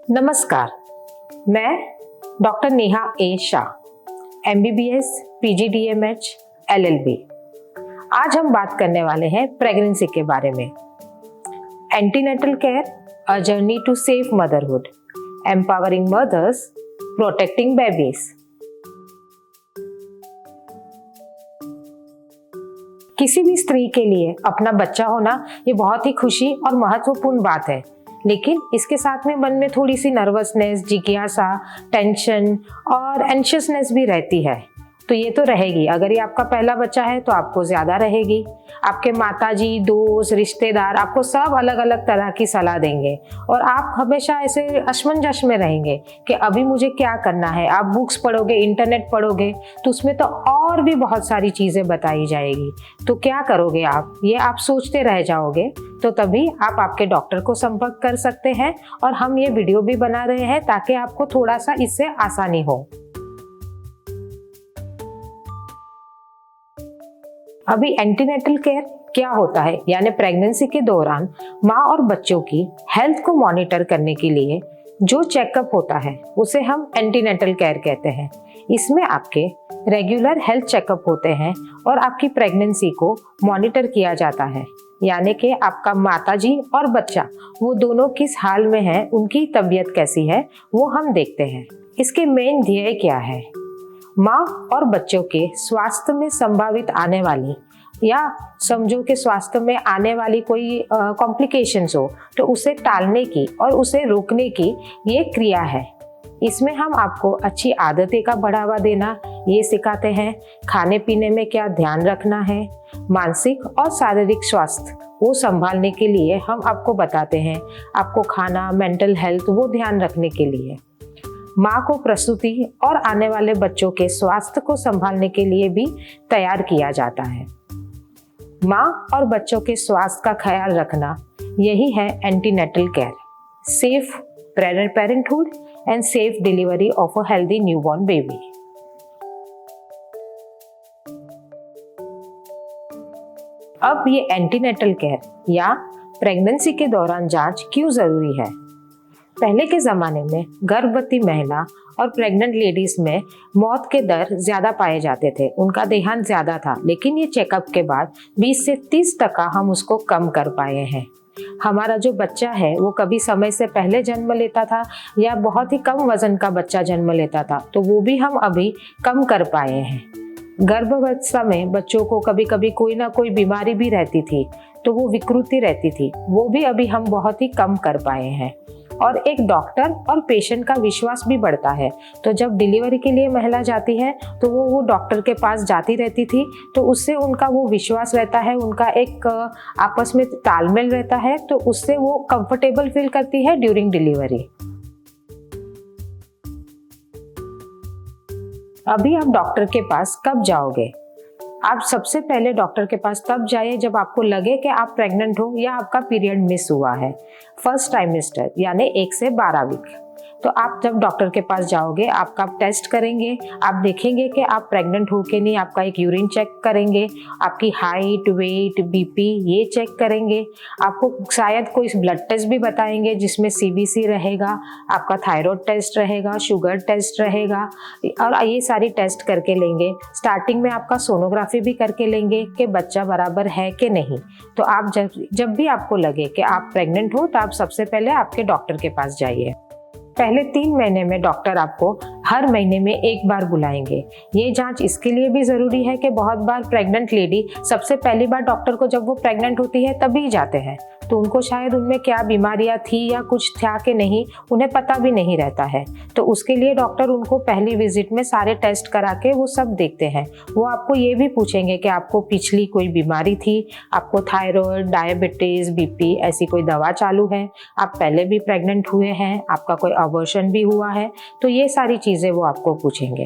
नमस्कार, मैं डॉक्टर नेहा ए Shah, MBBS, PGDMH, LLB। आज हम बात करने वाले हैं प्रेगनेंसी के बारे में। Antenatal care, a journey to safe motherhood, empowering mothers, protecting babies. किसी भी स्त्री के लिए अपना बच्चा होना ये बहुत ही खुशी और महत्वपूर्ण बात है, लेकिन इसके साथ में मन में थोड़ी सी नर्वसनेस, जिज्ञासा, टेंशन और एंशियसनेस भी रहती है। तो ये तो रहेगी। अगर ये आपका पहला बच्चा है तो आपको ज़्यादा रहेगी। आपके माताजी, दोस्त, रिश्तेदार आपको सब अलग अलग तरह की सलाह देंगे और आप हमेशा ऐसे असमंजस में रहेंगे कि अभी मुझे क्या करना है। आप बुक्स पढ़ोगे, इंटरनेट पढ़ोगे तो उसमें तो और भी बहुत सारी चीज़ें बताई जाएगी। तो क्या करोगे आप? ये आप सोचते रह जाओगे। तो तभी आप आपके डॉक्टर को संपर्क कर सकते हैं और हम ये वीडियो भी बना रहे हैं ताकि आपको थोड़ा सा इससे आसानी हो। अभी एंटीनेटल केयर क्या होता है, यानी प्रेगनेंसी के दौरान माँ और बच्चों की हेल्थ को मॉनिटर करने के लिए जो चेकअप होता है उसे हम एंटीनेटल केयर कहते हैं। इसमें आपके रेगुलर हेल्थ चेकअप होते हैं और आपकी प्रेगनेंसी को मॉनिटर किया जाता है, यानी कि आपका माताजी और बच्चा वो दोनों किस हाल में है, उनकी तबीयत कैसी है, वो हम देखते हैं। इसके मेन ध्येय क्या है? माँ और बच्चों के स्वास्थ्य में संभावित आने वाली या समझो कि स्वास्थ्य में आने वाली कोई कॉम्प्लिकेशंस हो तो उसे टालने की और उसे रोकने की ये क्रिया है। इसमें हम आपको अच्छी आदतें का बढ़ावा देना ये सिखाते हैं। खाने पीने में क्या ध्यान रखना है, मानसिक और शारीरिक स्वास्थ्य वो संभालने के लिए हम आपको बताते हैं। आपको खाना, मेंटल हेल्थ वो ध्यान रखने के लिए। माँ को प्रसूति और आने वाले बच्चों के स्वास्थ्य को संभालने के लिए भी तैयार किया जाता है। माँ और बच्चों के स्वास्थ्य का ख्याल रखना यही है antenatal care, safe parenthood and safe delivery of a healthy newborn baby. अब ये एंटीनेटल केयर या प्रेगनेंसी के दौरान जांच क्यों जरूरी है? पहले के ज़माने में गर्भवती महिला और प्रेग्नेंट लेडीज़ में मौत के दर ज़्यादा पाए जाते थे, उनका देहांत ज़्यादा था। लेकिन ये चेकअप के बाद 20 से 30% हम उसको कम कर पाए हैं। हमारा जो बच्चा है वो कभी समय से पहले जन्म लेता था या बहुत ही कम वजन का बच्चा जन्म लेता था, तो वो भी हम अभी कम कर पाए हैं। गर्भावस्था में बच्चों को कभी कभी कोई ना कोई बीमारी भी रहती थी, तो वो विकृति रहती थी, वो भी अभी हम बहुत ही कम कर पाए हैं। और एक डॉक्टर और पेशेंट का विश्वास भी बढ़ता है। तो जब डिलीवरी के लिए महिला जाती है तो वो डॉक्टर के पास जाती रहती थी, तो उससे उनका वो विश्वास रहता है, उनका एक आपस में तालमेल रहता है, तो उससे वो कंफर्टेबल फील करती है ड्यूरिंग डिलीवरी। अभी आप डॉक्टर के पास कब जाओगे? आप सबसे पहले डॉक्टर के पास तब जाइए जब आपको लगे कि आप प्रेग्नेंट हो या आपका पीरियड मिस हुआ है, फर्स्ट ट्राइमेस्टर यानी 1 से 12 वीक। तो आप जब डॉक्टर के पास जाओगे, आपका टेस्ट करेंगे, आप देखेंगे कि आप प्रेग्नेंट हो कि नहीं, आपका एक यूरिन चेक करेंगे, आपकी हाइट, वेट, बीपी ये चेक करेंगे। आपको शायद कोई ब्लड टेस्ट भी बताएंगे जिसमें CBC रहेगा, आपका थायराइड टेस्ट रहेगा, शुगर टेस्ट रहेगा और ये सारी टेस्ट करके लेंगे। स्टार्टिंग में आपका सोनोग्राफी भी करके लेंगे कि बच्चा बराबर है कि नहीं। तो आप जब भी आपको लगे कि आप प्रेग्नेंट हो तो आप सबसे पहले आपके डॉक्टर के पास जाइए। पहले 3 महीने में डॉक्टर आपको हर महीने में 1 बार बुलाएंगे। ये जांच इसके लिए भी ज़रूरी है कि बहुत बार प्रेग्नेंट लेडी सबसे पहली बार डॉक्टर को जब वो प्रेग्नेंट होती है तभी जाते हैं, तो उनको शायद उनमें क्या बीमारियां थी या कुछ था कि नहीं उन्हें पता भी नहीं रहता है। तो उसके लिए डॉक्टर उनको पहली विजिट में सारे टेस्ट करा के वो सब देखते हैं। वो आपको ये भी पूछेंगे कि आपको पिछली कोई बीमारी थी, आपको थायराइड, डायबिटीज़, BP ऐसी कोई दवा चालू है, आप पहले भी प्रेग्नेंट हुए हैं, आपका कोई अबॉर्शन भी हुआ है, तो ये सारी चीज़ें वो आपको पूछेंगे।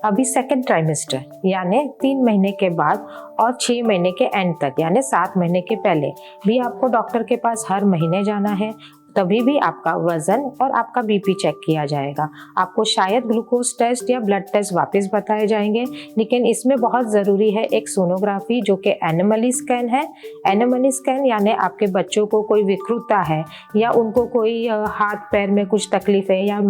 अभी सेकंड ट्राइमेस्टर यानी 3 महीने के बाद और 6 महीने के एंड तक यानी 7 महीने के पहले भी आपको डॉक्टर के पास हर महीने जाना है। तभी भी आपका वजन और आपका बीपी चेक किया जाएगा। आपको शायद ग्लूकोज टेस्ट या ब्लड टेस्ट वापस बताए जाएंगे, लेकिन इसमें बहुत ज़रूरी है एक सोनोग्राफी जो कि एनोमली स्कैन है। एनोमली स्कैन यानी आपके बच्चों को कोई विकृतता है या उनको कोई हाथ पैर में कुछ तकलीफ है या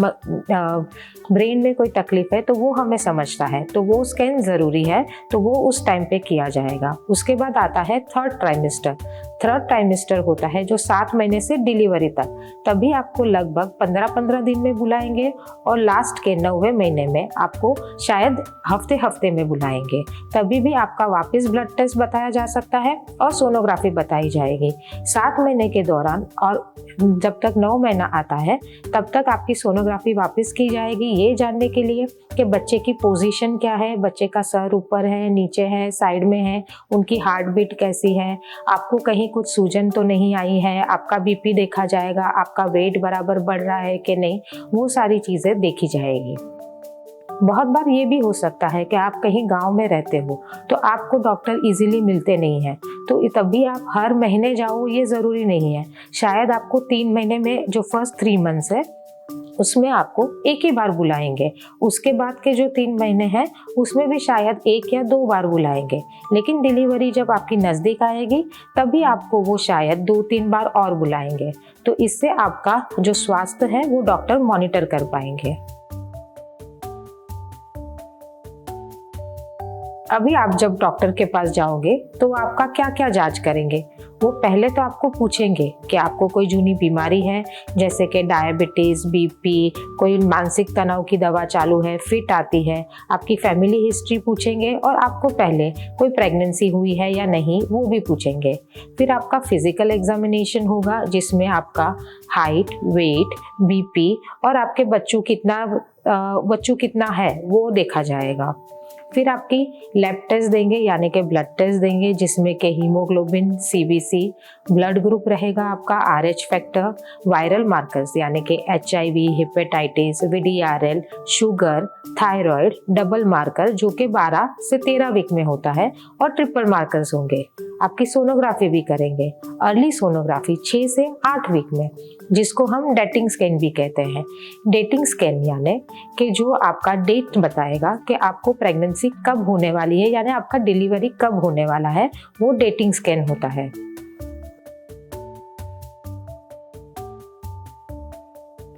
ब्रेन में कोई तकलीफ है, तो वो हमें समझता है, तो वो स्कैन ज़रूरी है, तो वो उस टाइम पे किया जाएगा। उसके बाद आता है थर्ड ट्राइमेस्टर। थर्ड ट्राइमेस्टर होता है जो 7 महीने से डिलीवरी तक, तभी आपको लगभग 15-15 दिन में बुलाएंगे और लास्ट के 9वें महीने में आपको शायद हफ्ते हफ्ते में बुलाएंगे। तभी भी आपका वापस ब्लड टेस्ट बताया जा सकता है और सोनोग्राफी बताई जाएगी। 7 महीने के दौरान और जब तक 9 महीना आता है तब तक आपकी सोनोग्राफी वापस की जाएगी, ये जानने के लिए कि बच्चे की पोजीशन क्या है, बच्चे का सर ऊपर है, नीचे है, साइड में है, उनकी हार्ट बीट कैसी है, आपको कहीं कुछ सूजन तो नहीं आई है, आपका बीपी देखा जाएगा, आपका वेट बराबर बढ़ रहा है कि नहीं, वो सारी चीज़ें देखी जाएगी। बहुत बार ये भी हो सकता है कि आप कहीं गांव में रहते हो तो आपको डॉक्टर इजीली मिलते नहीं हैं, तो तभी आप हर महीने जाओ ये ज़रूरी नहीं है। शायद आपको 3 महीने में जो फर्स्ट 3 मंथ्स है उसमें आपको एक ही बार बुलाएंगे, उसके बाद के जो 3 महीने हैं उसमें भी शायद 1 या 2 बार बुलाएंगे, लेकिन डिलीवरी जब आपकी नज़दीक आएगी तभी आपको वो शायद 2-3 बार और बुलाएंगे। तो इससे आपका जो स्वास्थ्य है वो डॉक्टर मॉनिटर कर पाएंगे। अभी आप जब डॉक्टर के पास जाओगे तो आपका क्या क्या जांच करेंगे? वो पहले तो आपको पूछेंगे कि आपको कोई जूनी बीमारी है, जैसे कि डायबिटीज़, बीपी, कोई मानसिक तनाव की दवा चालू है, फिट आती है, आपकी फैमिली हिस्ट्री पूछेंगे और आपको पहले कोई प्रेगनेंसी हुई है या नहीं वो भी पूछेंगे। फिर आपका फिजिकल एग्जामिनेशन होगा जिसमें आपका हाइट, वेट, बीपी और आपके बच्चों कितना है वो देखा जाएगा। फिर आपकी लैब टेस्ट देंगे यानी कि ब्लड टेस्ट देंगे जिसमें कि हीमोग्लोबिन, सीबीसी, ब्लड ग्रुप रहेगा आपका, आरएच फैक्टर, वायरल मार्कर्स यानी कि HIV, hepatitis, VDRL, sugar, thyroid, double marker जो कि 12 से 13 वीक में होता है और ट्रिपल मार्कर्स होंगे। आपकी सोनोग्राफी भी करेंगे, अर्ली सोनोग्राफी 6 से 8 वीक में, जिसको हम डेटिंग स्कैन भी कहते हैं। डेटिंग स्कैन यानी कि जो आपका डेट बताएगा कि आपको प्रेगनेंसी कब होने वाली है, यानी आपका डिलीवरी कब होने वाला है, वो डेटिंग स्कैन होता है।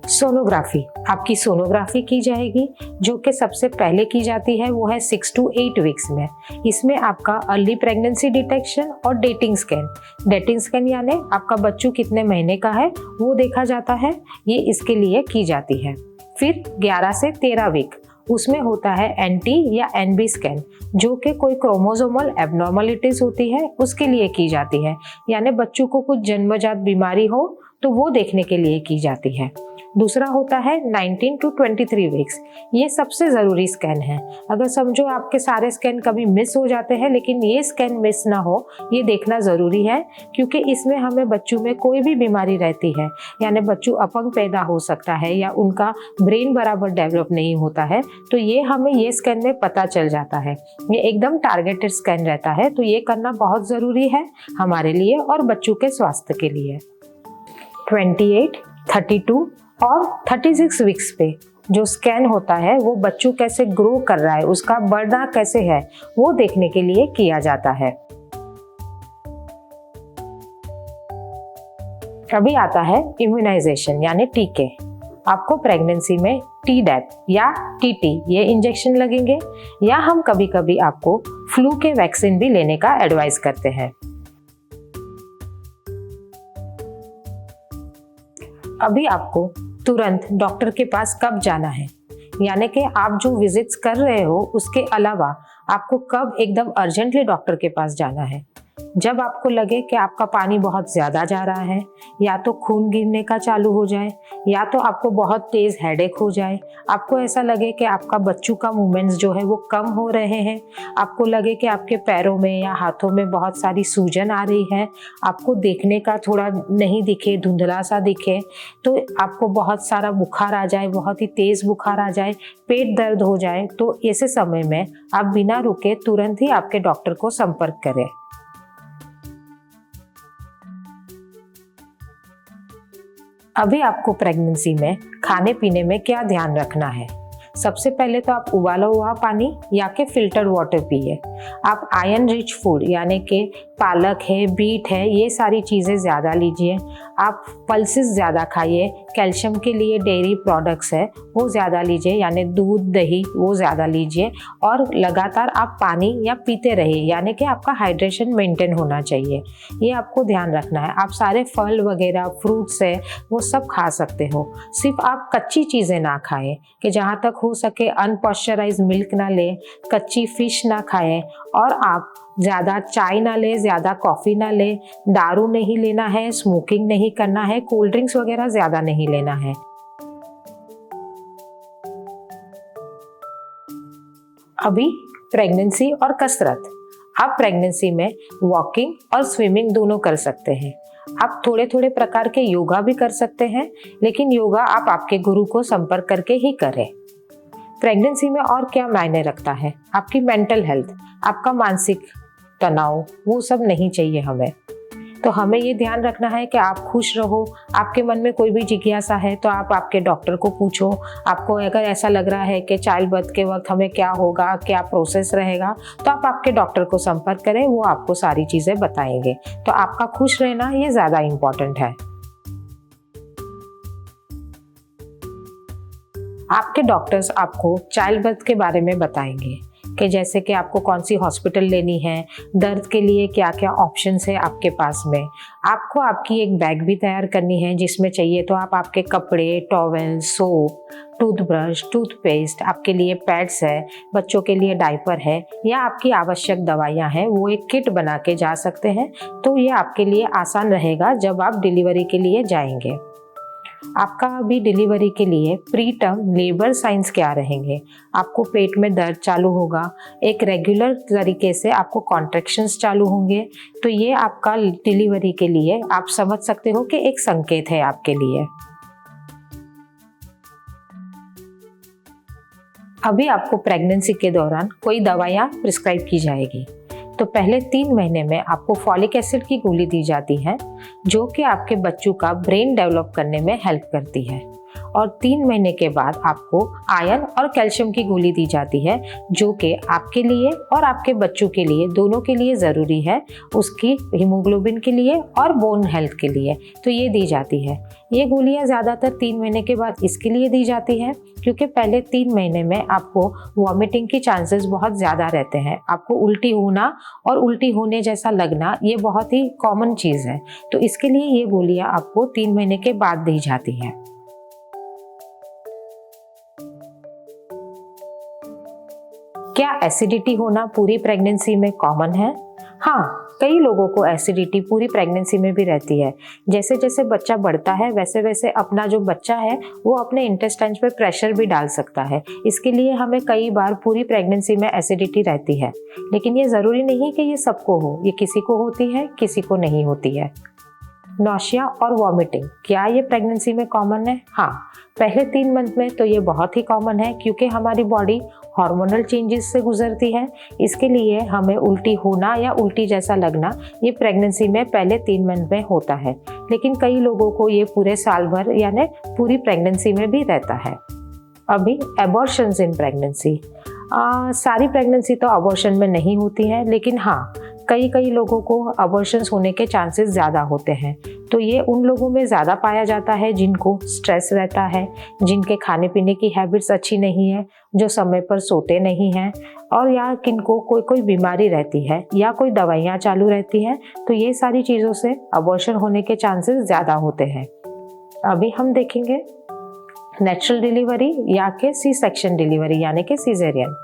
सोनोग्राफी, आपकी सोनोग्राफी की जाएगी जो कि सबसे पहले की जाती है वो है 6 to 8 वीक्स में। इसमें आपका अर्ली प्रेगनेंसी डिटेक्शन और डेटिंग स्कैन, डेटिंग स्कैन यानी आपका बच्चू कितने महीने का है वो देखा जाता है, ये इसके लिए की जाती है। फिर 11 से 13 वीक उसमें होता है एनटी या एनबी स्कैन जो कि कोई क्रोमोसोमल एबनॉर्मलिटीज होती है उसके लिए की जाती है, यानी बच्चों को कुछ जन्मजात बीमारी हो तो वो देखने के लिए की जाती है। दूसरा होता है 19 to 23 वीक्स, ये सबसे ज़रूरी स्कैन है। अगर समझो आपके सारे स्कैन कभी मिस हो जाते हैं लेकिन ये स्कैन मिस ना हो ये देखना ज़रूरी है, क्योंकि इसमें हमें बच्चों में कोई भी बीमारी रहती है, यानी बच्चों अपंग पैदा हो सकता है या उनका ब्रेन बराबर डेवलप नहीं होता है, तो ये हमें ये स्कैन में पता चल जाता है। ये एकदम टारगेटेड स्कैन रहता है, तो ये करना बहुत ज़रूरी है हमारे लिए और बच्चों के स्वास्थ्य के लिए। 28, 32 और 36 वीक्स पे जो स्कैन होता है वो बच्चों कैसे ग्रो कर रहा है, उसका बढ़ना कैसे है वो देखने के लिए किया जाता है। अभी आता है इम्यूनाइजेशन यानी टीके। आपको प्रेगनेंसी में टीडैप या टीटी ये इंजेक्शन लगेंगे, या हम कभी कभी आपको फ्लू के वैक्सीन भी लेने का एडवाइस करते हैं। अभी आपको तुरंत डॉक्टर के पास कब जाना है, यानी कि आप जो विजिट्स कर रहे हो उसके अलावा आपको कब एकदम अर्जेंटली डॉक्टर के पास जाना है। जब आपको लगे कि आपका पानी बहुत ज़्यादा जा रहा है, या तो खून गिरने का चालू हो जाए, या तो आपको बहुत तेज़ हेडेक हो जाए, आपको ऐसा लगे कि आपका बच्चों का मूवमेंट्स जो है वो कम हो रहे हैं, आपको लगे कि आपके पैरों में या हाथों में बहुत सारी सूजन आ रही है, आपको देखने का थोड़ा नहीं दिखे, धुंधला सा दिखे, तो आपको बहुत सारा बुखार आ जाए, बहुत ही तेज़ बुखार आ जाए, पेट दर्द हो जाए, तो ऐसे समय में आप बिना रुके तुरंत ही आपके डॉक्टर को संपर्क करें। अभी आपको प्रेगनेंसी में खाने पीने में क्या ध्यान रखना है। सबसे पहले तो आप उबाला हुआ पानी या के फिल्टर वाटर पिए। आप आयरन रिच फूड यानी कि पालक है, बीट है, ये सारी चीज़ें ज़्यादा लीजिए। आप पल्सेस ज़्यादा खाइए। कैल्शियम के लिए डेयरी प्रोडक्ट्स है वो ज़्यादा लीजिए, यानी दूध दही वो ज़्यादा लीजिए। और लगातार आप पानी या पीते रहिए, यानी कि आपका हाइड्रेशन मेंटेन होना चाहिए। ये आपको ध्यान रखना है। आप सारे फल वगैरह फ्रूट्स है वो सब खा सकते हो। सिर्फ आप कच्ची चीज़ें ना खाएं, कि जहाँ तक हो सके अनपॉस्चराइज्ड मिल्क ना लें, कच्ची फिश ना खाएं, और आप ज़्यादा चाय ना लें, ज़्यादा कॉफ़ी ना लें, दारू नहीं लेना है, स्मोकिंग नहीं करना है, कोल्ड ड्रिंक्स वगैरह ज़्यादा नहीं लेना है। अभी प्रेगनेंसी और कसरत। आप प्रेगनेंसी में वॉकिंग और स्विमिंग दोनों कर सकते हैं। आप थोड़े थोड़े प्रकार के योगा भी कर सकते हैं, लेकिन योगा आप आपके गुरु को संपर्क करके ही करें। प्रेगनेंसी में और क्या मायने रखता है, आपकी मेंटल हेल्थ, आपका मानसिक तनाव, वो सब नहीं चाहिए हमें। तो हमें ये ध्यान रखना है कि आप खुश रहो। आपके मन में कोई भी जिज्ञासा है तो आप आपके डॉक्टर को पूछो। आपको अगर ऐसा लग रहा है कि चाइल्ड बर्थ के वक्त हमें क्या होगा, क्या प्रोसेस रहेगा, तो आप आपके डॉक्टर को संपर्क करें, वो आपको सारी चीज़ें बताएंगे। तो आपका खुश रहना ये ज़्यादा इम्पोर्टेंट है। आपके डॉक्टर्स आपको चाइल्ड बर्थ के बारे में बताएंगे कि जैसे कि आपको कौन सी हॉस्पिटल लेनी है, दर्द के लिए क्या क्या ऑप्शंस है आपके पास में। आपको आपकी एक बैग भी तैयार करनी है, जिसमें चाहिए तो आप आपके कपड़े, टॉवेल, सोप, टूथब्रश, टूथपेस्ट, आपके लिए पैड्स है, बच्चों के लिए डायपर है, या आपकी आवश्यक दवाइयाँ हैं, वो एक किट बना के जा सकते हैं। तो ये आपके लिए आसान रहेगा जब आप डिलीवरी के लिए जाएंगे। आपका अभी डिलीवरी के लिए प्री टर्म लेबर साइंस क्या रहेंगे। आपको पेट में दर्द चालू होगा, एक रेगुलर तरीके से आपको कॉन्ट्रैक्शंस चालू होंगे। तो ये आपका डिलीवरी के लिए आप समझ सकते हो कि एक संकेत है आपके लिए। अभी आपको प्रेगनेंसी के दौरान कोई दवाइयाँ प्रिस्क्राइब की जाएगी। तो पहले 3 महीने में आपको फॉलिक एसिड की गोली दी जाती है, जो कि आपके बच्चों का ब्रेन डेवलप करने में हेल्प करती है। और 3 महीने के बाद आपको आयरन और कैल्शियम की गोली दी जाती है, जो कि आपके लिए और आपके बच्चों के लिए दोनों के लिए ज़रूरी है, उसकी हीमोग्लोबिन के लिए और बोन हेल्थ के लिए। तो ये दी जाती है। ये गोलियां ज़्यादातर 3 महीने के बाद इसके लिए दी जाती है, क्योंकि पहले 3 महीने में आपको वॉमिटिंग की चांसेस बहुत ज़्यादा रहते हैं। आपको उल्टी होना और उल्टी होने जैसा लगना ये बहुत ही कॉमन चीज़ है। तो इसके लिए ये गोलियां आपको 3 महीने के बाद दी जाती हैं। क्या एसिडिटी होना पूरी प्रेगनेंसी में कॉमन है? हाँ, कई लोगों को एसिडिटी पूरी प्रेगनेंसी में भी रहती है। जैसे जैसे बच्चा बढ़ता है वैसे वैसे अपना जो बच्चा है वो अपने इंटेस्टाइन्स पे प्रेशर भी डाल सकता है। इसके लिए हमें कई बार पूरी प्रेगनेंसी में एसिडिटी रहती है, लेकिन ये ज़रूरी नहीं कि ये सबको हो। ये किसी को होती है, किसी को नहीं होती है। नौशिया और वॉमिटिंग, क्या ये प्रेगनेंसी में कॉमन है? हाँ, पहले 3 मंथ में तो ये बहुत ही कॉमन है, क्योंकि हमारी बॉडी हार्मोनल चेंजेस से गुजरती है। इसके लिए हमें उल्टी होना या उल्टी जैसा लगना ये प्रेगनेंसी में पहले 3 मंथ में होता है, लेकिन कई लोगों को ये पूरे साल भर यानी पूरी प्रेगनेंसी में भी रहता है। अभी एबॉर्शंस इन प्रेगनेंसी, सारी प्रेगनेंसी तो अबॉर्शन में नहीं होती है, लेकिन हाँ, कई लोगों को अबॉर्शंस होने के चांसेस ज़्यादा होते हैं। तो ये उन लोगों में ज़्यादा पाया जाता है जिनको स्ट्रेस रहता है, जिनके खाने पीने की हैबिट्स अच्छी नहीं है, जो समय पर सोते नहीं हैं, और या किनको कोई बीमारी रहती है या कोई दवाइयाँ चालू रहती हैं। तो ये सारी चीज़ों से अबॉर्शन होने के चांसेस ज़्यादा होते हैं। अभी हम देखेंगे नेचुरल डिलीवरी या के सी सेक्शन डिलीवरी यानी कि सीजेरियन।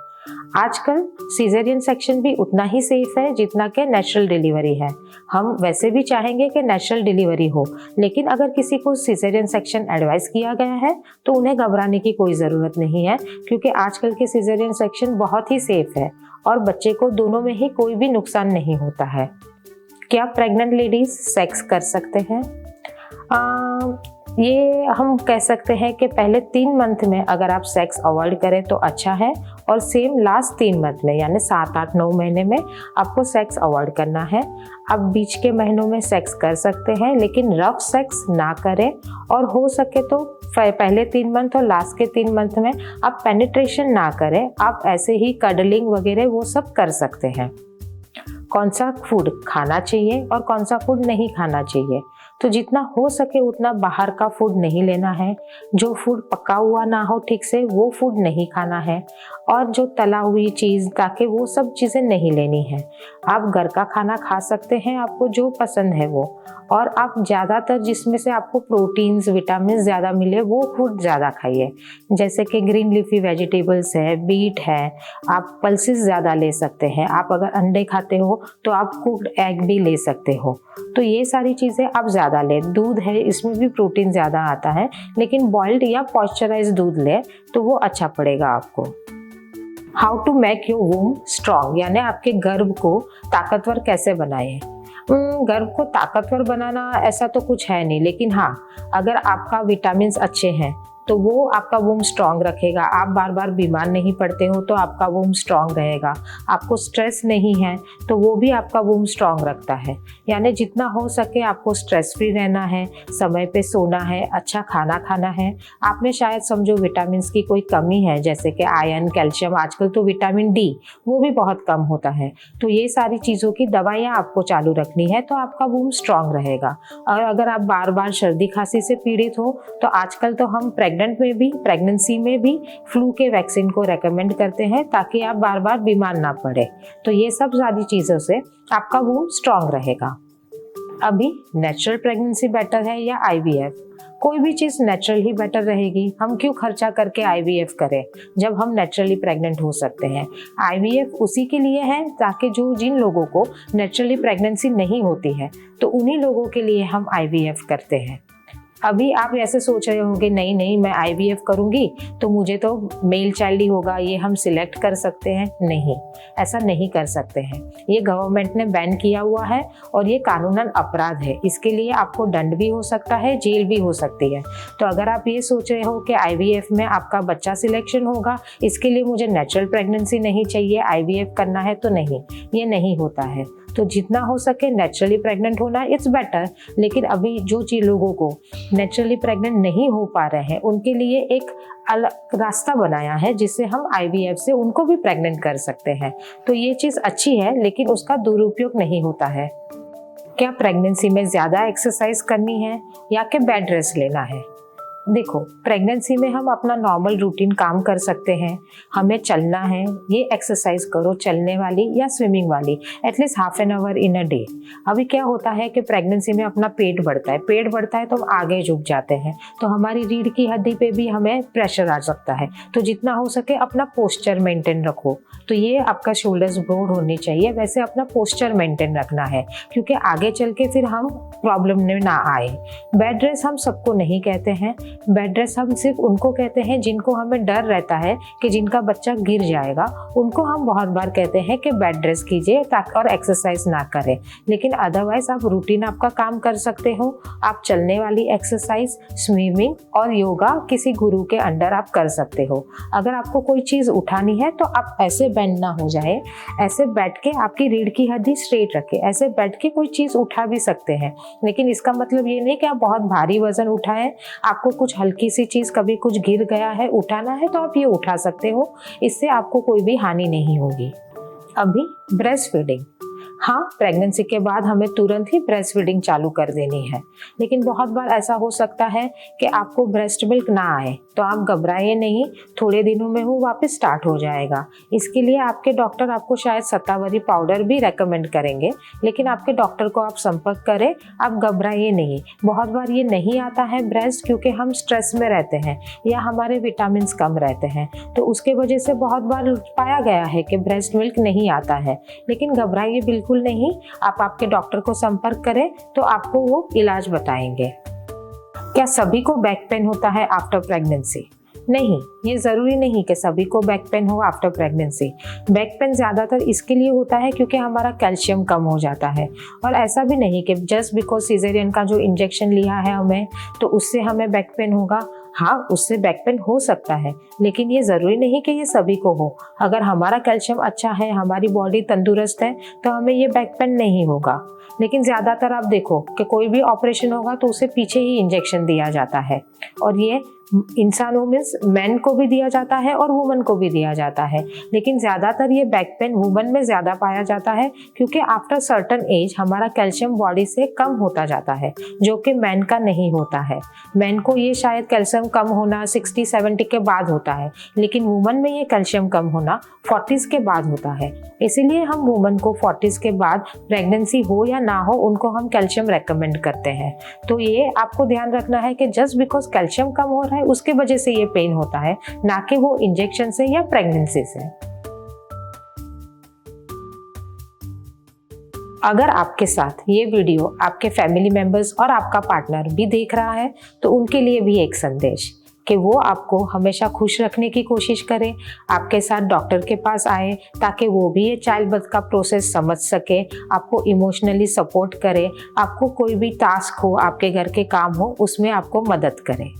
आजकल सीजेरियन सेक्शन भी उतना ही सेफ है जितना कि नेचुरल डिलीवरी है। हम वैसे भी चाहेंगे कि नेचुरल डिलीवरी हो, लेकिन अगर किसी को सीजेरियन सेक्शन एडवाइस किया गया है तो उन्हें घबराने की कोई ज़रूरत नहीं है, क्योंकि आजकल के सीजेरियन सेक्शन बहुत ही सेफ है और बच्चे को दोनों में ही कोई भी नुकसान नहीं होता है। क्या प्रेग्नेंट लेडीज सेक्स कर सकते हैं? ये हम कह सकते हैं कि पहले 3 मंथ में अगर आप सेक्स अवॉइड करें तो अच्छा है, और सेम लास्ट 3 मंथ में यानी 7, 8, 9 महीने में आपको सेक्स अवॉइड करना है। आप बीच के महीनों में सेक्स कर सकते हैं लेकिन रफ सेक्स ना करें, और हो सके तो पहले 3 मंथ और लास्ट के 3 मंथ में आप पेनिट्रेशन ना करें। आप ऐसे ही कडलिंग वगैरह वो सब कर सकते हैं। कौन सा फूड खाना चाहिए और कौन सा फूड नहीं खाना चाहिए, तो जितना हो सके उतना बाहर का फूड नहीं लेना है। जो फूड पका हुआ ना हो ठीक से वो फूड नहीं खाना है, और जो तला हुई चीज़ ताकि वो सब चीज़ें नहीं लेनी है। आप घर का खाना खा सकते हैं, आपको जो पसंद है वो, और आप ज़्यादातर जिसमें से आपको प्रोटीन्स विटामिन ज़्यादा मिले वो फूड ज़्यादा खाइए, जैसे कि ग्रीन लीफी वेजिटेबल्स है, बीट है, आप पल्सेस ज़्यादा ले सकते हैं। आप अगर अंडे खाते हो तो आप कुक्ड एग भी ले सकते हो। तो ये सारी चीज़ें आप ज़्यादा लें। दूध है, इसमें भी प्रोटीन ज़्यादा आता है, लेकिन बॉइल्ड या पॉस्चराइज्ड दूध लें तो वो अच्छा पड़ेगा आपको। How to make your womb strong, यानी आपके गर्भ को ताकतवर कैसे बनाएं। गर्भ को ताकतवर बनाना ऐसा तो कुछ है नहीं, लेकिन हाँ, अगर आपका विटामिन्स अच्छे हैं तो वो आपका वूम स्ट्रॉन्ग रखेगा। आप बार बार बीमार नहीं पड़ते हो तो आपका वूम स्ट्रॉन्ग रहेगा। आपको स्ट्रेस नहीं है तो वो भी आपका वूम स्ट्रॉन्ग रखता है। यानी जितना हो सके आपको स्ट्रेस फ्री रहना है, समय पे सोना है, अच्छा खाना खाना है। आप में शायद समझो विटामिन्स की कोई कमी है, जैसे कि आयरन, कैल्शियम, आजकल तो विटामिन डी वो भी बहुत कम होता है, तो ये सारी चीज़ों की दवाइयाँ आपको चालू रखनी है तो आपका वूम स्ट्रॉन्ग रहेगा। और अगर आप बार बार सर्दी खांसी से पीड़ित हो तो आजकल तो हम प्रेगनेंसी में भी फ्लू के वैक्सीन को रेकमेंड करते हैं ताकि आप बार बार बीमार ना पड़े। तो ये सब सारी चीज़ों से आपका वूम स्ट्रॉन्ग रहेगा। अभी नेचुरल प्रेगनेंसी बेटर है या आईवीएफ? कोई भी चीज़ नेचुरल ही बेटर रहेगी। हम क्यों खर्चा करके आईवीएफ करें जब हम नेचुरली प्रेग्नेंट हो सकते हैं। आईवीएफ उसी के लिए है ताकि जिन लोगों को नेचुरली प्रेगनेंसी नहीं होती है तो उन्हीं लोगों के लिए हम आईवीएफ करते हैं। अभी आप ऐसे सोच रहे होंगे नहीं नहीं मैं आईवीएफ करूंगी तो मुझे तो मेल चाइल्ड ही होगा, ये हम सिलेक्ट कर सकते हैं? नहीं, ऐसा नहीं कर सकते हैं। ये गवर्नमेंट ने बैन किया हुआ है और ये कानूनन अपराध है। इसके लिए आपको दंड भी हो सकता है, जेल भी हो सकती है। तो अगर आप ये सोच रहे हो कि आईवीएफ में आपका बच्चा सिलेक्शन होगा, इसके लिए मुझे नेचुरल प्रेगनेंसी नहीं चाहिए, आईवीएफ करना है, तो नहीं, ये नहीं होता है। तो जितना हो सके नेचुरली प्रेग्नेंट होना इट्स बेटर। लेकिन अभी जो लोगों को नेचुरली प्रेग्नेंट नहीं हो पा रहे हैं उनके लिए एक अलग रास्ता बनाया है जिससे हम आईवीएफ से उनको भी प्रेग्नेंट कर सकते हैं। तो ये चीज़ अच्छी है, लेकिन उसका दुरुपयोग नहीं होता है। क्या प्रेगनेंसी में ज़्यादा एक्सरसाइज करनी है या कि बेड रेस्ट लेना है? देखो, प्रेगनेंसी में हम अपना नॉर्मल रूटीन काम कर सकते हैं। हमें चलना है, ये एक्सरसाइज करो, चलने वाली या स्विमिंग वाली, at least half an hour in a day. अभी क्या होता है कि प्रेगनेंसी में अपना पेट बढ़ता है तो हम आगे झुक जाते हैं, तो हमारी रीढ़ की हड्डी पे भी हमें प्रेशर आ सकता है। तो जितना हो सके अपना पोस्चर मेंटेन रखो। तो ये आपका शोल्डर्स ब्रॉड होनी चाहिए, वैसे अपना पोस्चर मेंटेन रखना है क्योंकि आगे चल के फिर हम प्रॉब्लम में ना आए। बेड रेस्ट हम सबको नहीं कहते हैं। बेड रेस्ट हम सिर्फ उनको कहते हैं जिनको हमें डर रहता है कि जिनका बच्चा गिर जाएगा, उनको हम बहुत बार कहते हैं कि बेड रेस्ट कीजिए ताकि और एक्सरसाइज ना करें। लेकिन अदरवाइज आप रूटीन आपका काम कर सकते हो। आप चलने वाली एक्सरसाइज, स्विमिंग और योगा किसी गुरु के अंडर आप कर सकते हो। अगर आपको कोई चीज़ उठानी है तो आप ऐसे बेंड ना हो जाए, ऐसे बैठ के आपकी रीढ़ की हड्डी स्ट्रेट रखे, ऐसे बैठ के कोई चीज़ उठा भी सकते हैं। लेकिन इसका मतलब ये नहीं कि आप बहुत भारी वजन उठाएं। आपको कुछ हल्की सी चीज़, कभी कुछ गिर गया है, उठाना है तो आप ये उठा सकते हो, इससे आपको कोई भी हानि नहीं होगी। अभी ब्रेस्ट फीडिंग, हाँ, प्रेगनेंसी के बाद हमें तुरंत ही ब्रेस्ट फीडिंग चालू कर देनी है। लेकिन बहुत बार ऐसा हो सकता है कि आपको ब्रेस्ट मिल्क ना आए, तो आप घबराइए नहीं, थोड़े दिनों में वो वापस स्टार्ट हो जाएगा। इसके लिए आपके डॉक्टर आपको शायद शतावरी पाउडर भी रेकमेंड करेंगे, लेकिन आपके डॉक्टर को आप संपर्क करें, आप घबराइए नहीं। बहुत बार ये नहीं आता है ब्रेस्ट क्योंकि हम स्ट्रेस में रहते हैं या हमारे विटामिन कम रहते हैं, तो उसके वजह से बहुत बार पाया गया है कि ब्रेस्ट मिल्क नहीं आता है। लेकिन घबराइए बिल्कुल नहीं, आप आपके डॉक्टर को संपर्क करें तो आपको वो इलाज बताएंगे। क्या सभी को बैक पेन होता है आफ्टर प्रेगनेंसी? नहीं, ये ज़रूरी नहीं कि सभी को बैक पेन हो आफ्टर प्रेगनेंसी। बैक पेन ज़्यादातर इसके लिए होता है क्योंकि हमारा कैल्शियम कम हो जाता है, और ऐसा भी नहीं कि जस्ट बिकॉज सीजेरियन का जो इंजेक्शन लिया है हमें तो उससे हमें बैक पेन होगा। हाँ, उससे बैक पेन हो सकता है, लेकिन ये ज़रूरी नहीं कि ये सभी को हो। अगर हमारा कैल्शियम अच्छा है, हमारी बॉडी तंदुरुस्त है, तो हमें ये बैक पेन नहीं होगा। लेकिन ज़्यादातर आप देखो कि कोई भी ऑपरेशन होगा तो उसे पीछे ही इंजेक्शन दिया जाता है, और ये इंसानों में मैन को भी दिया जाता है और वुमन को भी दिया जाता है। लेकिन ज़्यादातर ये बैक पेन वुमन में ज़्यादा पाया जाता है, क्योंकि आफ्टर सर्टन एज हमारा कैल्शियम बॉडी से कम होता जाता है, जो कि मैन का नहीं होता है। मैन को ये शायद कैल्शियम कम होना 60-70 के बाद होता है, लेकिन वुमन में ये कैल्शियम कम होना 40s के बाद होता है। इसीलिए हम वुमन को 40s के बाद प्रेगनेंसी हो या ना हो, उनको हम कैल्शियम रेकमेंड करते हैं। तो ये आपको ध्यान रखना है कि जस्ट बिकॉज कैल्शियम कम हो रहा है उसके वजह से ये पेन होता है, ना कि वो इंजेक्शन से या प्रेगनेंसी से। अगर आपके साथ ये वीडियो आपके फैमिली मेंबर्स और आपका पार्टनर भी देख रहा है, तो उनके लिए भी एक संदेश कि वो आपको हमेशा खुश रखने की कोशिश करें, आपके साथ डॉक्टर के पास आए, ताकि वो भी ये चाइल्ड बर्थ का प्रोसेस समझ सके, आपको इमोशनली सपोर्ट करे, आपको कोई भी टास्क हो, आपके घर के काम हो, उसमें आपको मदद करे।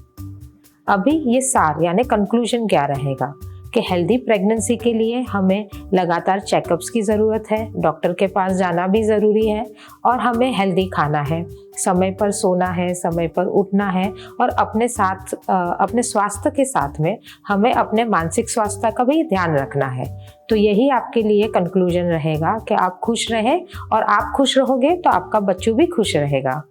अभी ये सार यानी कंक्लूजन क्या रहेगा कि हेल्दी प्रेगनेंसी के लिए हमें लगातार चेकअप्स की ज़रूरत है, डॉक्टर के पास जाना भी ज़रूरी है, और हमें हेल्दी खाना है, समय पर सोना है, समय पर उठना है, और अपने स्वास्थ्य के साथ में हमें अपने मानसिक स्वास्थ्य का भी ध्यान रखना है। तो यही आपके लिए कंक्लूजन रहेगा कि आप खुश रहें, और आप खुश रहोगे तो आपका बच्चू भी खुश रहेगा।